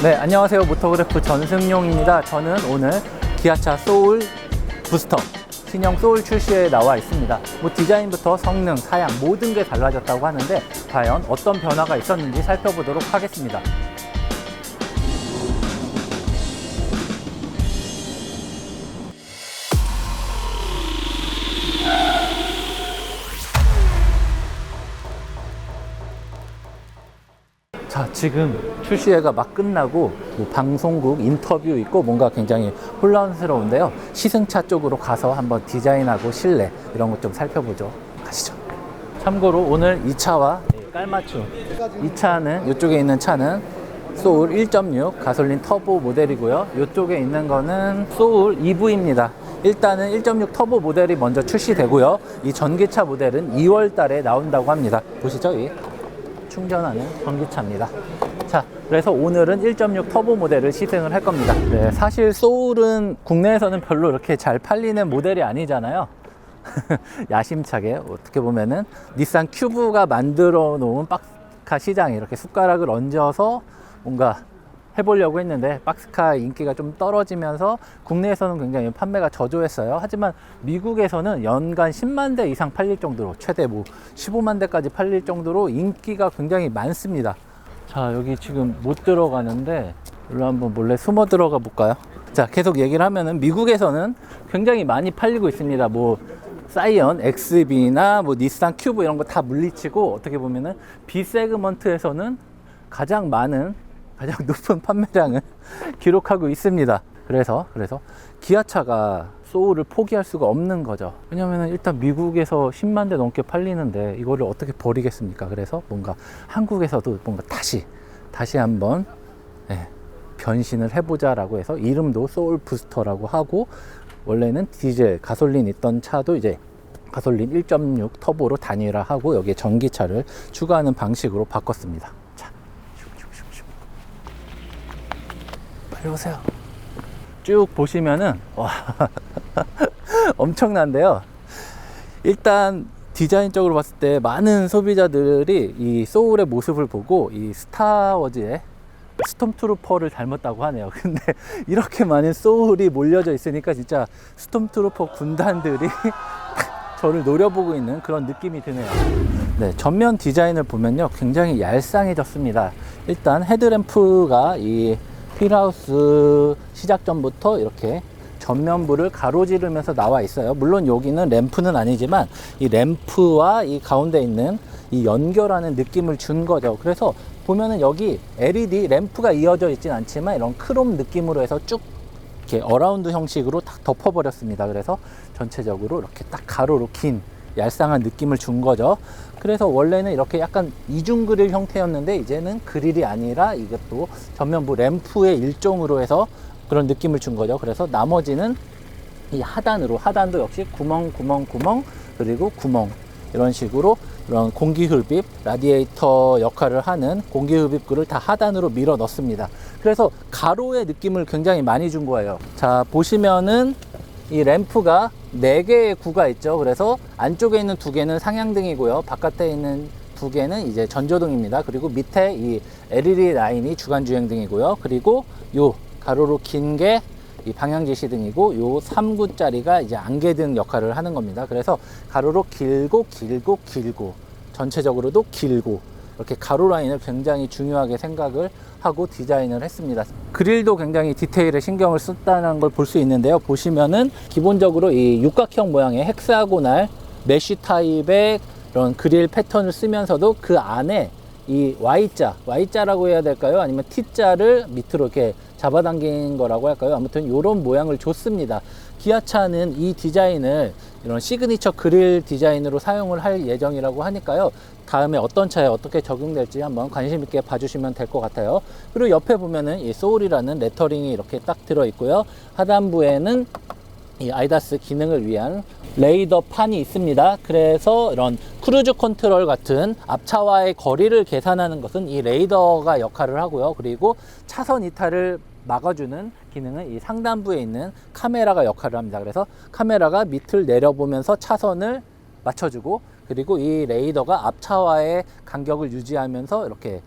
네, 안녕하세요. 모터그래프 전승용입니다. 저는 오늘 기아차 소울 부스터 신형 소울 출시에 나와 있습니다. 뭐 디자인부터 성능, 사양 모든 게 달라졌다고 하는데 과연 어떤 변화가 있었는지 살펴보도록 하겠습니다. 자, 지금 출시회가 막 끝나고 뭐 방송국 인터뷰 있고 뭔가 굉장히 혼란스러운데요. 시승차 쪽으로 가서 한번 디자인하고 실내 이런 것 좀 살펴보죠. 가시죠. 참고로 오늘 이 차와 깔맞춤, 이 차는 이쪽에 있는 차는 소울 1.6 가솔린 터보 모델이고요. 이쪽에 있는 거는 소울 EV입니다. 일단은 1.6 터보 모델이 먼저 출시되고요. 이 전기차 모델은 2월 달에 나온다고 합니다. 보시죠, 이 충전하는 전기차입니다. 자, 그래서 오늘은 1.6 터보 모델을 시승을 할 겁니다. 네, 사실 소울은 국내에서는 별로 이렇게 잘 팔리는 모델이 아니잖아요. 야심차게 어떻게 보면은 닛산 큐브가 만들어 놓은 박스카 시장에 이렇게 숟가락을 얹어서 뭔가 해보려고 했는데 박스카 인기가 좀 떨어지면서 국내에서는 굉장히 판매가 저조했어요. 하지만 미국에서는 연간 10만 대 이상 팔릴 정도로, 최대 뭐 15만 대까지 팔릴 정도로 인기가 굉장히 많습니다. 자, 여기 지금 못 들어가는데 일로 한번 몰래 숨어 들어가 볼까요? 자, 계속 얘기를 하면은 미국에서는 굉장히 많이 팔리고 있습니다. 뭐 사이언, XB나 뭐 닛산 큐브 이런 거 다 물리치고 어떻게 보면은 B 세그먼트에서는 가장 높은 판매량을 기록하고 있습니다. 그래서 기아차가 소울을 포기할 수가 없는 거죠. 왜냐면은 일단 미국에서 10만 대 넘게 팔리는데 이거를 어떻게 버리겠습니까? 그래서 뭔가 한국에서도 뭔가 다시 한번 변신을 해보자라고 해서 이름도 소울 부스터라고 하고, 원래는 디젤, 가솔린 있던 차도 이제 가솔린 1.6 터보로 단일화하고 여기에 전기차를 추가하는 방식으로 바꿨습니다. 빨리 오세요. 쭉 보시면은 와 엄청난데요. 일단 디자인적으로 봤을 때 많은 소비자들이 이 소울의 모습을 보고 이 스타워즈의 스톰트루퍼를 닮았다고 하네요. 근데 이렇게 많은 소울이 몰려져 있으니까 진짜 스톰트루퍼 군단들이 저를 노려보고 있는 그런 느낌이 드네요. 네, 전면 디자인을 보면요, 굉장히 얄쌍해졌습니다. 일단 헤드램프가 이 휠하우스 시작 전부터 이렇게 전면부를 가로지르면서 나와 있어요. 물론 여기는 램프는 아니지만 이 램프와 이 가운데 있는 이 연결하는 느낌을 준 거죠. 그래서 보면은 여기 LED 램프가 이어져 있진 않지만 이런 크롬 느낌으로 해서 쭉 이렇게 어라운드 형식으로 딱 덮어버렸습니다. 그래서 전체적으로 이렇게 딱 가로로 긴 얄쌍한 느낌을 준 거죠. 그래서 원래는 이렇게 약간 이중 그릴 형태였는데 이제는 그릴이 아니라 이것도 전면부 램프의 일종으로 해서 그런 느낌을 준 거죠. 그래서 나머지는 이 하단도 역시 구멍 그리고 구멍, 이런 식으로 이런 공기흡입, 라디에이터 역할을 하는 공기흡입구를 다 하단으로 밀어 넣습니다. 그래서 가로의 느낌을 굉장히 많이 준 거예요. 자, 보시면은 이 램프가 4개의 구가 있죠. 그래서 안쪽에 있는 2개는 상향등이고요. 바깥에 있는 2개는 이제 전조등입니다. 그리고 밑에 이 LED 라인이 주간주행등이고요. 그리고 요 가로로 긴 게 이 방향지시등이고, 요 3구짜리가 이제 안개등 역할을 하는 겁니다. 그래서 가로로 길고 전체적으로도 길고, 이렇게 가로 라인을 굉장히 중요하게 생각을 하고 디자인을 했습니다. 그릴도 굉장히 디테일에 신경을 썼다는 걸 볼 수 있는데요. 보시면은 기본적으로 이 육각형 모양의 헥사고날 메쉬 타입의 이런 그릴 패턴을 쓰면서도 그 안에 이 Y자라고 해야 될까요? 아니면 T자를 밑으로 이렇게 잡아당긴 거라고 할까요? 아무튼 이런 모양을 줬습니다. 기아차는 이 디자인을 이런 시그니처 그릴 디자인으로 사용을 할 예정이라고 하니까요. 다음에 어떤 차에 어떻게 적용될지 한번 관심 있게 봐주시면 될 것 같아요. 그리고 옆에 보면은 이 소울이라는 레터링이 이렇게 딱 들어 있고요. 하단부에는 이 아이다스 기능을 위한 레이더 판이 있습니다. 그래서 이런 크루즈 컨트롤 같은 앞차와의 거리를 계산하는 것은 이 레이더가 역할을 하고요. 그리고 차선 이탈을 막아주는 기능은 이 상단부에 있는 카메라가 역할을 합니다. 그래서 카메라가 밑을 내려보면서 차선을 맞춰주고, 그리고 이 레이더가 앞차와의 간격을 유지하면서 이렇게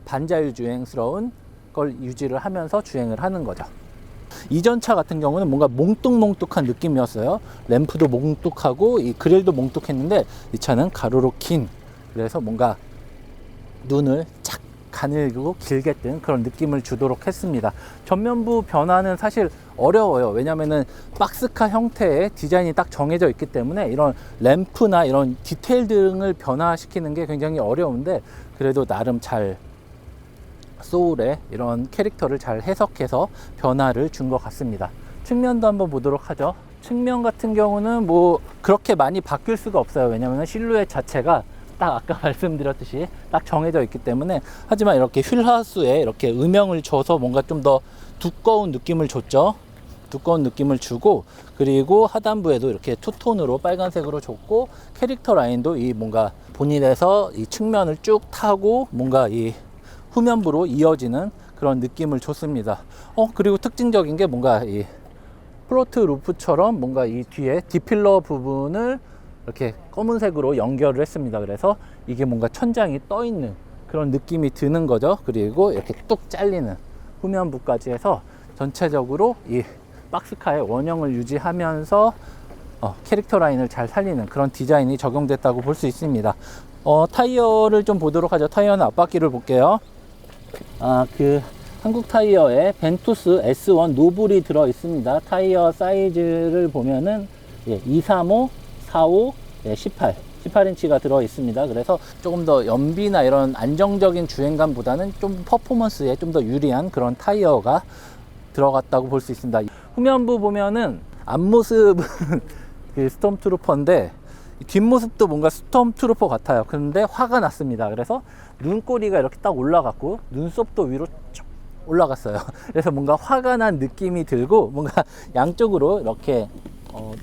반자율 주행스러운 걸 유지를 하면서 주행을 하는 거죠. 이전 차 같은 경우는 뭔가 몽뚝몽뚝한 느낌이었어요. 램프도 몽뚝하고 이 그릴도 몽뚝했는데 이 차는 가로로 긴, 그래서 뭔가 눈을 쫙 가늘고 길게 뜬 그런 느낌을 주도록 했습니다. 전면부 변화는 사실 어려워요. 왜냐면은 박스카 형태의 디자인이 딱 정해져 있기 때문에 이런 램프나 이런 디테일 등을 변화시키는 게 굉장히 어려운데, 그래도 나름 잘 소울의 이런 캐릭터를 잘 해석해서 변화를 준 것 같습니다. 측면도 한번 보도록 하죠. 측면 같은 경우는 뭐 그렇게 많이 바뀔 수가 없어요. 왜냐면 실루엣 자체가 딱 아까 말씀드렸듯이 딱 정해져 있기 때문에. 하지만 이렇게 휠하수에 이렇게 음영을 줘서 뭔가 좀 더 두꺼운 느낌을 줬죠. 두꺼운 느낌을 주고, 그리고 하단부에도 이렇게 투톤으로 빨간색으로 줬고, 캐릭터 라인도 이 뭔가 본인에서 이 측면을 쭉 타고 뭔가 이 후면부로 이어지는 그런 느낌을 줬습니다. 그리고 특징적인 게 뭔가 이 플로트 루프처럼 뭔가 이 뒤에 디필러 부분을 이렇게 검은색으로 연결을 했습니다. 그래서 이게 뭔가 천장이 떠 있는 그런 느낌이 드는 거죠. 그리고 이렇게 뚝 잘리는 후면부까지 해서 전체적으로 이 박스카의 원형을 유지하면서 캐릭터 라인을 잘 살리는 그런 디자인이 적용됐다고 볼 수 있습니다. 타이어를 좀 보도록 하죠. 타이어는 앞바퀴를 볼게요. 그 한국 타이어에 벤투스 S1 노블이 들어 있습니다. 타이어 사이즈를 보면은 235, 45, 18인치가 들어 있습니다. 그래서 조금 더 연비나 이런 안정적인 주행감보다는 좀 퍼포먼스에 좀 더 유리한 그런 타이어가 들어갔다고 볼 수 있습니다. 후면부 보면은 앞모습은 그 스톰트루퍼인데 뒷모습도 뭔가 스톰트루퍼 같아요. 그런데 화가 났습니다. 그래서 눈꼬리가 이렇게 딱 올라갔고 눈썹도 위로 쭉 올라갔어요. 그래서 뭔가 화가 난 느낌이 들고, 뭔가 양쪽으로 이렇게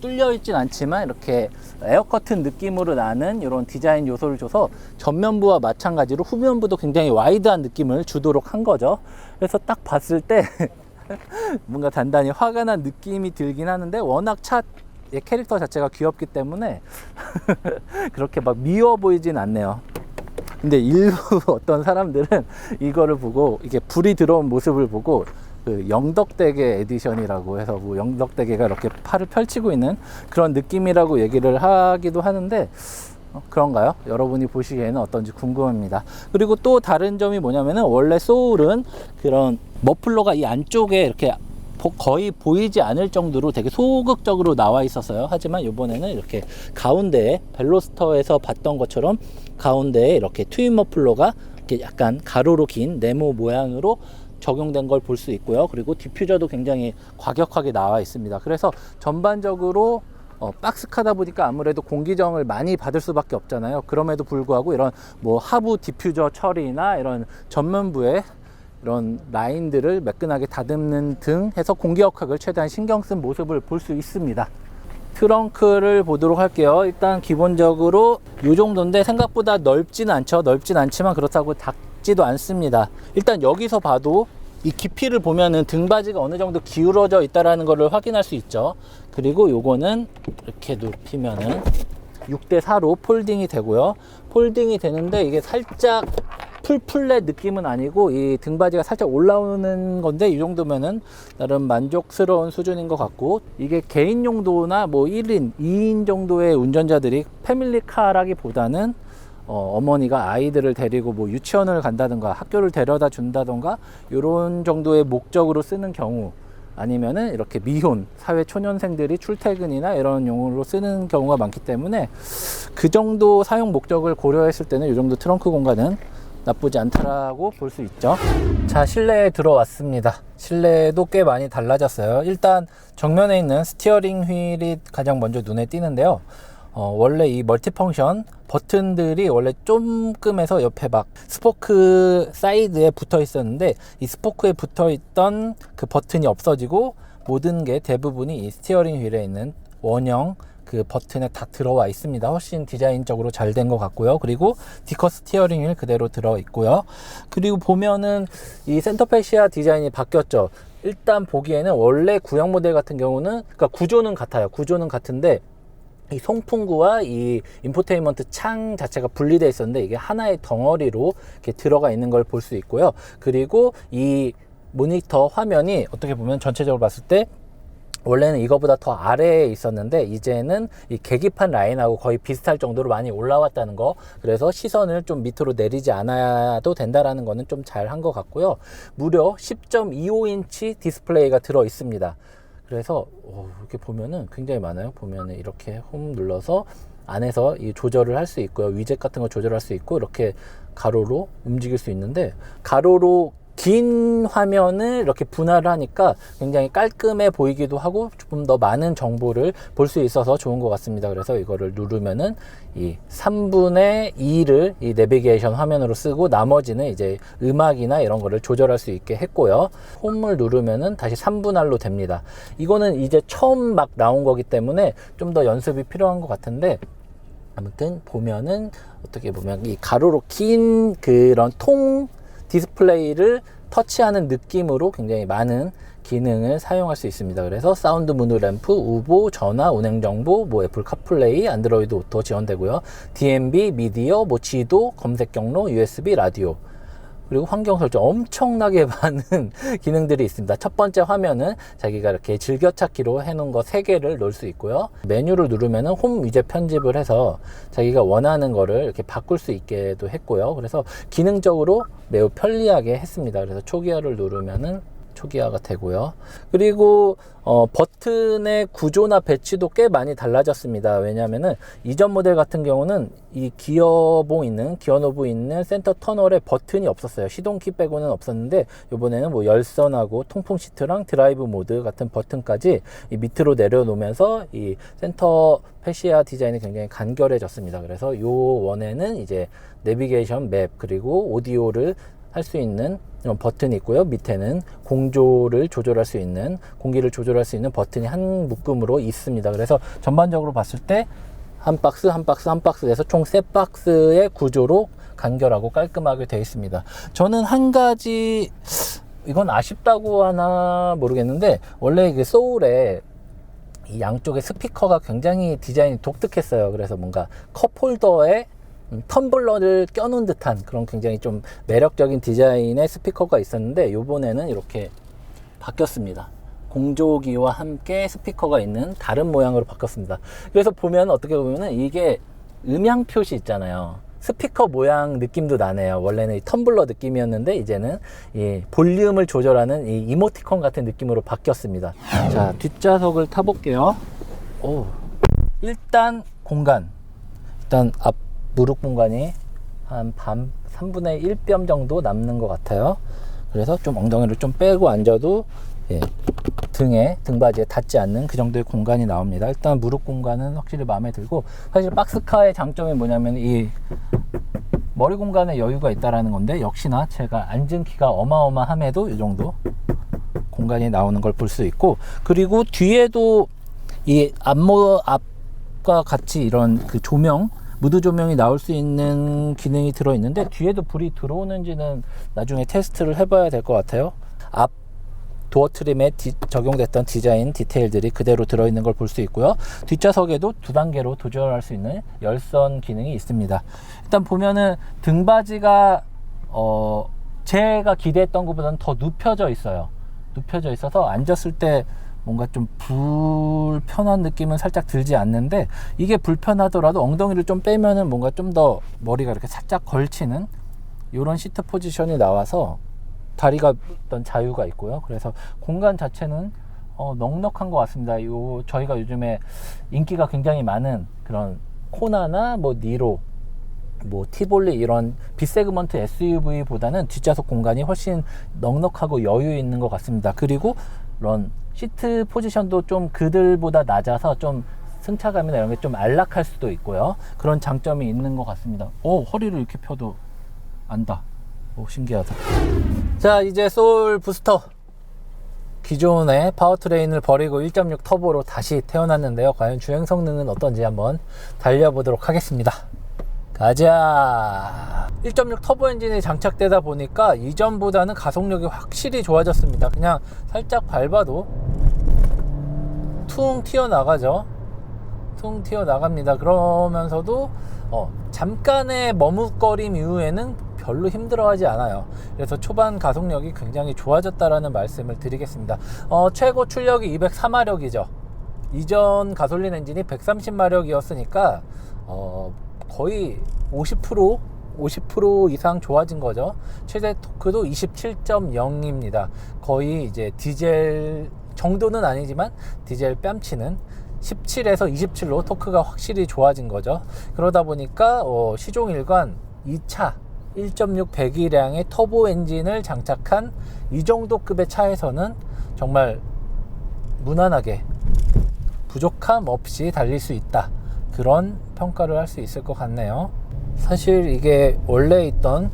뚫려 있진 않지만 이렇게 에어커튼 느낌으로 나는 이런 디자인 요소를 줘서 전면부와 마찬가지로 후면부도 굉장히 와이드한 느낌을 주도록 한 거죠. 그래서 딱 봤을 때 뭔가 단단히 화가 난 느낌이 들긴 하는데, 워낙 차 캐릭터 자체가 귀엽기 때문에 그렇게 막 미워 보이진 않네요. 근데 일부 어떤 사람들은 이거를 보고, 이게 불이 들어온 모습을 보고 그 영덕대게 에디션이라고 해서 뭐 영덕대게가 이렇게 팔을 펼치고 있는 그런 느낌이라고 얘기를 하기도 하는데, 그런가요? 여러분이 보시기에는 어떤지 궁금합니다. 그리고 또 다른 점이 뭐냐면은, 원래 소울은 그런 머플러가 이 안쪽에 이렇게 거의 보이지 않을 정도로 되게 소극적으로 나와 있었어요. 하지만 이번에는 이렇게 가운데에 벨로스터에서 봤던 것처럼 가운데에 이렇게 트윈 머플러가 이렇게 약간 가로로 긴 네모 모양으로 적용된 걸 볼 수 있고요. 그리고 디퓨저도 굉장히 과격하게 나와 있습니다. 그래서 전반적으로 박스카다 보니까 아무래도 공기정을 많이 받을 수밖에 없잖아요. 그럼에도 불구하고 이런 뭐 하부 디퓨저 처리나 이런 전면부에 이런 라인들을 매끈하게 다듬는 등 해서 공기역학을 최대한 신경 쓴 모습을 볼 수 있습니다. 트렁크를 보도록 할게요. 일단 기본적으로 이 정도인데 생각보다 넓진 않죠. 넓진 않지만 그렇다고 작지도 않습니다. 일단 여기서 봐도 이 깊이를 보면은 등받이가 어느 정도 기울어져 있다라는 것을 확인할 수 있죠. 그리고 요거는 이렇게 눕히면은 6대4로 폴딩이 되고요. 폴딩이 되는데 이게 살짝 풀플랫 느낌은 아니고 이 등받이가 살짝 올라오는 건데, 이 정도면은 나름 만족스러운 수준인 것 같고, 이게 개인 용도나 뭐 1인, 2인 정도의 운전자들이 패밀리카라기보다는 어머니가 아이들을 데리고 뭐 유치원을 간다든가 학교를 데려다 준다든가 이런 정도의 목적으로 쓰는 경우, 아니면은 이렇게 미혼 사회 초년생들이 출퇴근이나 이런 용으로 쓰는 경우가 많기 때문에 그 정도 사용 목적을 고려했을 때는 이 정도 트렁크 공간은 나쁘지 않다라고 볼 수 있죠. 자, 실내에 들어왔습니다. 실내도 꽤 많이 달라졌어요. 일단 정면에 있는 스티어링 휠이 가장 먼저 눈에 띄는데요. 원래 이 멀티펑션 버튼들이 원래 조금해서 옆에 막 스포크 사이드에 붙어 있었는데, 이 스포크에 붙어 있던 그 버튼이 없어지고 모든 게 대부분이 이 스티어링 휠에 있는 원형 그 버튼에 다 들어와 있습니다. 훨씬 디자인적으로 잘 된 것 같고요. 그리고 디커 스티어링 휠 그대로 들어 있고요. 그리고 보면은 이 센터페시아 디자인이 바뀌었죠. 일단 보기에는 원래 구형 모델 같은 경우는, 그러니까 구조는 같아요. 구조는 같은데 이 송풍구와 이 인포테인먼트 창 자체가 분리되어 있었는데, 이게 하나의 덩어리로 이렇게 들어가 있는 걸 볼 수 있고요. 그리고 이 모니터 화면이 어떻게 보면 전체적으로 봤을 때 원래는 이거보다 더 아래에 있었는데 이제는 이 계기판 라인하고 거의 비슷할 정도로 많이 올라왔다는 거, 그래서 시선을 좀 밑으로 내리지 않아도 된다라는 거는 좀 잘한 것 같고요. 무려 10.25인치 디스플레이가 들어 있습니다. 그래서 이렇게 보면은 굉장히 많아요. 보면은 이렇게 홈 눌러서 안에서 이 조절을 할 수 있고요. 위젯 같은 거 조절할 수 있고, 이렇게 가로로 움직일 수 있는데, 가로로 긴 화면을 이렇게 분할을 하니까 굉장히 깔끔해 보이기도 하고 조금 더 많은 정보를 볼 수 있어서 좋은 것 같습니다. 그래서 이거를 누르면은 이 3분의 2를 이 내비게이션 화면으로 쓰고 나머지는 이제 음악이나 이런 거를 조절할 수 있게 했고요. 홈을 누르면은 다시 3분할로 됩니다. 이거는 이제 처음 막 나온 거기 때문에 좀 더 연습이 필요한 것 같은데, 아무튼 보면은 어떻게 보면 이 가로로 긴 그런 통 디스플레이를 터치하는 느낌으로 굉장히 많은 기능을 사용할 수 있습니다. 그래서 사운드 문우 램프, 우보, 전화, 운행 정보, 뭐 애플 카플레이, 안드로이드 오토 지원되고요. DMB, 미디어, 뭐 지도, 검색 경로, USB, 라디오, 그리고 환경 설정, 엄청나게 많은 기능들이 있습니다. 첫 번째 화면은 자기가 이렇게 즐겨찾기로 해놓은 거 3개를 넣을 수 있고요. 메뉴를 누르면은 홈 위젯 편집을 해서 자기가 원하는 거를 이렇게 바꿀 수 있게도 했고요. 그래서 기능적으로 매우 편리하게 했습니다. 그래서 초기화를 누르면은 초기화가 되고요. 그리고 버튼의 구조나 배치도 꽤 많이 달라졌습니다. 왜냐하면은 이전 모델 같은 경우는 이 기어봉 있는, 기어노브 있는 센터 터널에 버튼이 없었어요. 시동키 빼고는 없었는데, 이번에는 뭐 열선하고 통풍 시트랑 드라이브 모드 같은 버튼까지 이 밑으로 내려놓으면서 이 센터 패시아 디자인이 굉장히 간결해졌습니다. 그래서 요 원에는 이제 내비게이션 맵 그리고 오디오를 할 수 있는 이런 버튼이 있고요. 밑에는 공조를 조절할 수 있는, 공기를 조절할 수 있는 버튼이 한 묶음으로 있습니다. 그래서 전반적으로 봤을 때 한 박스 한 박스 한 박스에서 총 3박스의 구조로 간결하고 깔끔하게 되어 있습니다. 저는 한 가지 이건 아쉽다고 하나 모르겠는데, 원래 그 소울에 이 양쪽에 스피커가 굉장히 디자인이 독특했어요. 그래서 뭔가 컵홀더에 텀블러를 껴놓은 듯한 그런 굉장히 좀 매력적인 디자인의 스피커가 있었는데, 요번에는 이렇게 바뀌었습니다. 공조기와 함께 스피커가 있는 다른 모양으로 바뀌었습니다. 그래서 보면 어떻게 보면은 이게 음향 표시 있잖아요. 스피커 모양 느낌도 나네요. 원래는 이 텀블러 느낌이었는데 이제는 이 볼륨을 조절하는 이 이모티콘 같은 느낌으로 바뀌었습니다. 자, 뒷좌석을 타볼게요. 일단 공간, 일단 앞 무릎 공간이 한 3분의 1뼘 정도 남는 것 같아요. 그래서 좀 엉덩이를 좀 빼고 앉아도 등바지에 닿지 않는 그 정도의 공간이 나옵니다. 일단 무릎 공간은 확실히 마음에 들고, 사실 박스카의 장점이 뭐냐면 이 머리 공간에 여유가 있다라는 건데, 역시나 제가 앉은 키가 어마어마함에도 이 정도 공간이 나오는 걸 볼 수 있고, 그리고 뒤에도 이 앞과 같이 이런 그 조명, 무드 조명이 나올 수 있는 기능이 들어있는데, 뒤에도 불이 들어오는지는 나중에 테스트를 해봐야 될 것 같아요. 앞 도어 트림에 적용됐던 디자인 디테일들이 그대로 들어있는 걸 볼 수 있고요. 뒷좌석에도 2단계로 조절할 수 있는 열선 기능이 있습니다. 일단 보면은 등받이가 제가 기대했던 것보다는 더 눕혀져 있어요. 눕혀져 있어서 앉았을 때 뭔가 좀 불편한 느낌은 살짝 들지 않는데, 이게 불편하더라도 엉덩이를 좀 빼면은 뭔가 좀 더 머리가 이렇게 살짝 걸치는 이런 시트 포지션이 나와서 다리가 어떤 자유가 있고요. 그래서 공간 자체는 넉넉한 것 같습니다. 저희가 요즘에 인기가 굉장히 많은 그런 코나나 뭐 니로, 뭐 티볼리 이런 B세그먼트 SUV보다는 뒷좌석 공간이 훨씬 넉넉하고 여유 있는 것 같습니다. 그리고 이런 시트 포지션도 좀 그들보다 낮아서 좀 승차감이나 이런 게 좀 안락할 수도 있고요. 그런 장점이 있는 것 같습니다. 허리를 이렇게 펴도 안다. 신기하다. 자, 이제 소울 부스터, 기존의 파워트레인을 버리고 1.6 터보로 다시 태어났는데요. 과연 주행 성능은 어떤지 한번 달려보도록 하겠습니다. 가자. 1.6 터보 엔진이 장착되다 보니까 이전보다는 가속력이 확실히 좋아졌습니다. 그냥 살짝 밟아도 퉁 튀어나가죠. 퉁 튀어나갑니다. 그러면서도 잠깐의 머뭇거림 이후에는 별로 힘들어하지 않아요. 그래서 초반 가속력이 굉장히 좋아졌다라는 말씀을 드리겠습니다. 최고 출력이 204마력이죠. 이전 가솔린 엔진이 130마력이었으니까 거의 50% 이상 좋아진 거죠. 최대 토크도 27.0입니다. 거의 이제 디젤 정도는 아니지만 디젤 뺨치는 17에서 27로 토크가 확실히 좋아진 거죠. 그러다 보니까 시종 일관 2차 1.6 배기량의 터보 엔진을 장착한 이 정도 급의 차에서는 정말 무난하게 부족함 없이 달릴 수 있다, 그런 평가를 할 수 있을 것 같네요. 사실 이게 원래 있던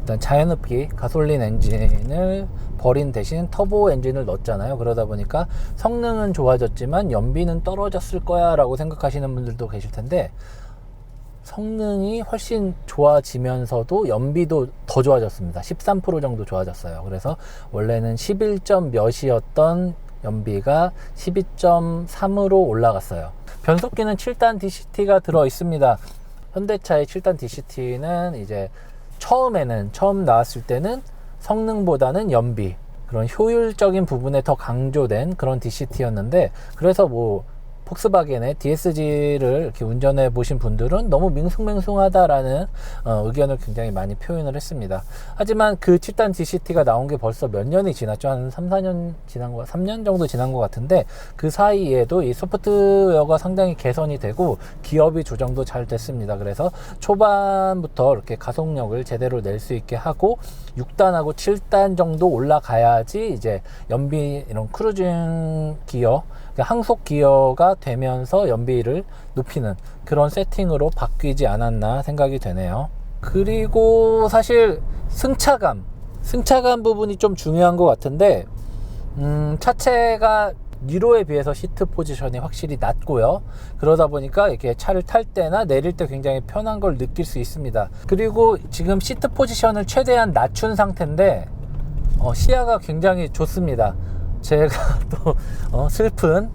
일단 자연흡기 가솔린 엔진을 버린 대신 터보 엔진을 넣었잖아요. 그러다 보니까 성능은 좋아졌지만 연비는 떨어졌을 거야 라고 생각하시는 분들도 계실 텐데, 성능이 훨씬 좋아지면서도 연비도 더 좋아졌습니다. 13% 정도 좋아졌어요. 그래서 원래는 11점 몇이었던 연비가 12.3으로 올라갔어요. 변속기는 7단 DCT가 들어 있습니다. 현대차의 7단 DCT는 이제 처음 나왔을 때는 성능보다는 연비, 그런 효율적인 부분에 더 강조된 그런 DCT였는데, 그래서 폭스바겐의 DSG를 이렇게 운전해 보신 분들은 너무 밍숭맹숭하다라는 의견을 굉장히 많이 표현을 했습니다. 하지만 그 7단 DCT가 나온 게 벌써 몇 년이 지났죠. 한 3년 정도 지난 것 같은데, 그 사이에도 이 소프트웨어가 상당히 개선이 되고 기어비 조정도 잘 됐습니다. 그래서 초반부터 이렇게 가속력을 제대로 낼 수 있게 하고 6단하고 7단 정도 올라가야지 이제 연비, 이런 크루징 기어, 항속 기어가 되면서 연비를 높이는 그런 세팅으로 바뀌지 않았나 생각이 되네요. 그리고 사실 승차감 부분이 좀 중요한 것 같은데, 차체가 니로에 비해서 시트 포지션이 확실히 낮고요. 그러다 보니까 이렇게 차를 탈 때나 내릴 때 굉장히 편한 걸 느낄 수 있습니다. 그리고 지금 시트 포지션을 최대한 낮춘 상태인데 시야가 굉장히 좋습니다. 제가 또 슬픈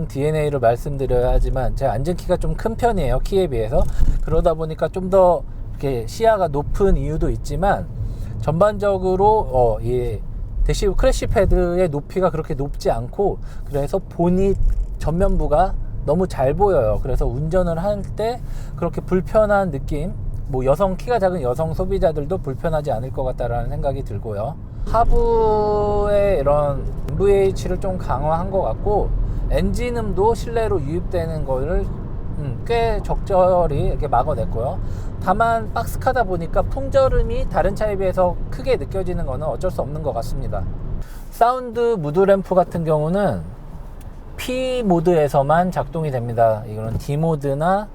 DNA를 말씀드려야 하지만 제가 앉은 키가 좀 큰 편이에요, 키에 비해서. 그러다 보니까 좀 더 이렇게 시야가 높은 이유도 있지만, 전반적으로 이 크래시 패드의 높이가 그렇게 높지 않고, 그래서 보닛 전면부가 너무 잘 보여요. 그래서 운전을 할 때 그렇게 불편한 느낌, 키가 작은 여성 소비자들도 불편하지 않을 것 같다라는 생각이 들고요. 하부의 이런 MVH를 좀 강화한 것 같고, 엔진음도 실내로 유입되는 거를 꽤 적절히 이렇게 막아냈고요. 다만 박스카다 보니까 풍절음이 다른 차에 비해서 크게 느껴지는 거는 어쩔 수 없는 것 같습니다. 사운드 무드 램프 같은 경우는 P 모드에서만 작동이 됩니다. 이거는 D 모드나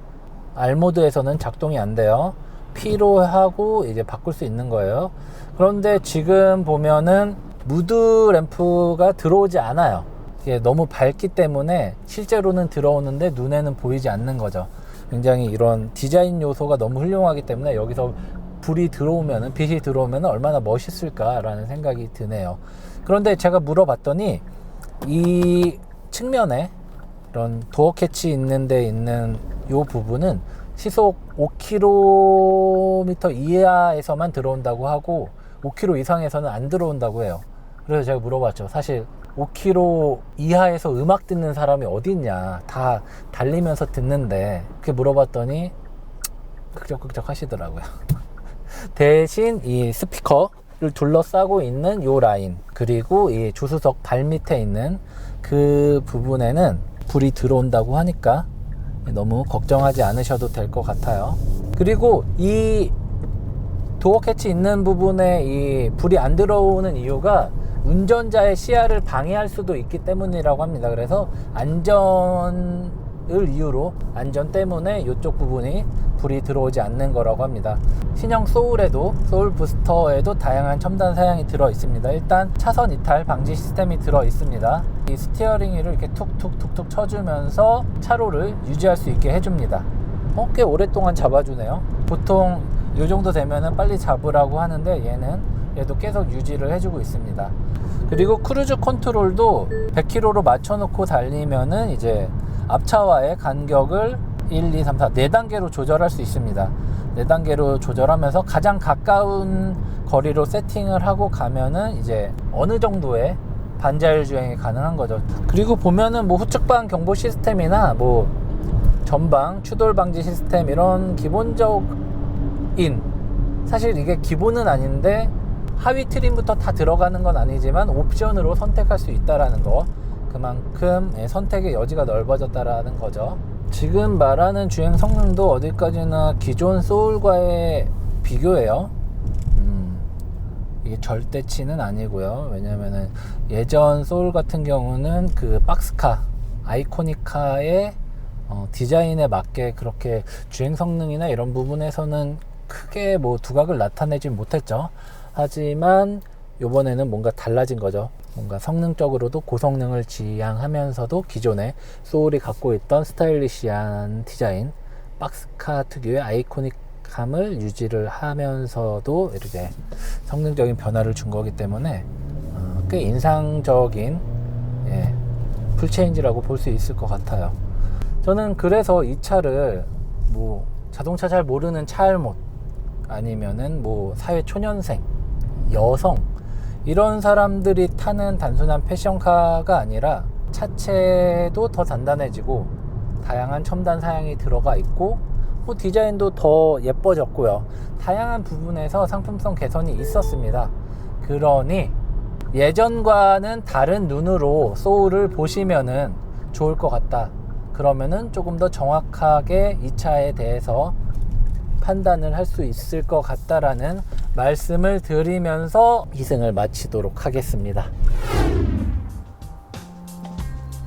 R 모드에서는 작동이 안 돼요. P로 하고 이제 바꿀 수 있는 거예요. 그런데 지금 보면은 무드 램프가 들어오지 않아요. 이게 너무 밝기 때문에 실제로는 들어오는데 눈에는 보이지 않는 거죠. 굉장히 이런 디자인 요소가 너무 훌륭하기 때문에 여기서 빛이 들어오면 얼마나 멋있을까라는 생각이 드네요. 그런데 제가 물어봤더니 이 측면에 이런 도어 캐치 있는 데 있는 요 부분은 시속 5km 이하에서만 들어온다고 하고 5km 이상에서는 안 들어온다고 해요. 그래서 제가 물어봤죠. 사실 5km 이하에서 음악 듣는 사람이 어디 있냐, 다 달리면서 듣는데. 그렇게 물어봤더니 극적극적 하시더라고요. 대신 이 스피커를 둘러싸고 있는 요 라인, 그리고 이 조수석 발 밑에 있는 그 부분에는 불이 들어온다고 하니까 너무 걱정하지 않으셔도 될 것 같아요. 그리고 이 도어 캐치 있는 부분에 이 불이 안 들어오는 이유가 운전자의 시야를 방해할 수도 있기 때문이라고 합니다. 그래서 안전 때문에 이쪽 부분이 불이 들어오지 않는 거라고 합니다. 신형 소울 부스터에도 다양한 첨단 사양이 들어 있습니다. 일단 차선 이탈 방지 시스템이 들어 있습니다. 이 스티어링 휠을 이렇게 툭툭툭툭 쳐주면서 차로를 유지할 수 있게 해줍니다. 꽤 오랫동안 잡아주네요. 보통 이 정도 되면은 빨리 잡으라고 하는데 얘도 계속 유지를 해주고 있습니다. 그리고 크루즈 컨트롤도 100km로 맞춰놓고 달리면은 이제 앞차와의 간격을 1, 2, 3, 4 4단계로 조절할 수 있습니다. 4단계로 조절하면서 가장 가까운 거리로 세팅을 하고 가면은 이제 어느 정도의 반자율 주행이 가능한 거죠. 그리고 보면은 뭐 후측방 경보 시스템이나 뭐 전방 추돌 방지 시스템 이런 기본적인, 사실 이게 기본은 아닌데 하위 트림부터 다 들어가는 건 아니지만 옵션으로 선택할 수 있다라는 거, 그만큼 선택의 여지가 넓어졌다라는 거죠. 지금 말하는 주행 성능도 어디까지나 기존 소울과의 비교예요. 이게 절대치는 아니고요. 왜냐면은 예전 소울 같은 경우는 그 박스카, 아이코닉카의 디자인에 맞게 그렇게 주행 성능이나 이런 부분에서는 크게 뭐 두각을 나타내지 못했죠. 하지만 요번에는 뭔가 달라진 거죠. 뭔가 성능적으로도 고성능을 지향하면서도 기존에 소울이 갖고 있던 스타일리시한 디자인, 박스카 특유의 아이코닉함을 유지를 하면서도 이렇게 성능적인 변화를 준 거기 때문에 꽤 인상적인 풀체인지라고 볼 수 있을 것 같아요. 저는 그래서 이 차를 뭐 자동차 잘 모르는 차알못, 아니면은 뭐 사회 초년생, 여성 이런 사람들이 타는 단순한 패션카가 아니라 차체도 더 단단해지고 다양한 첨단 사양이 들어가 있고 뭐 디자인도 더 예뻐졌고요. 다양한 부분에서 상품성 개선이 있었습니다. 그러니 예전과는 다른 눈으로 소울을 보시면은 좋을 것 같다. 그러면은 조금 더 정확하게 이 차에 대해서 판단을 할 수 있을 것 같다라는 말씀을 드리면서 시승을 마치도록 하겠습니다.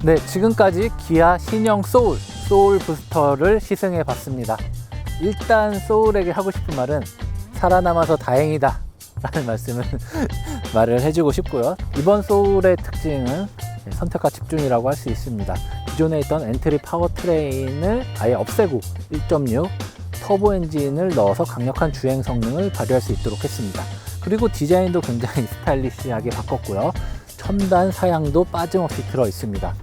네, 지금까지 기아 신형 소울 부스터를 시승해 봤습니다. 일단 소울에게 하고 싶은 말은 살아남아서 다행이다 라는 말을 해주고 싶고요. 이번 소울의 특징은 선택과 집중이라고 할 수 있습니다. 기존에 있던 엔트리 파워트레인을 아예 없애고 1.6 터보 엔진을 넣어서 강력한 주행 성능을 발휘할 수 있도록 했습니다. 그리고 디자인도 굉장히 스타일리시하게 바꿨고요. 첨단 사양도 빠짐없이 들어 있습니다.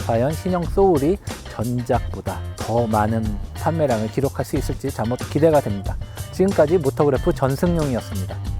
과연 신형 소울이 전작보다 더 많은 판매량을 기록할 수 있을지 자못 기대가 됩니다. 지금까지 모터그래프 전승용이었습니다.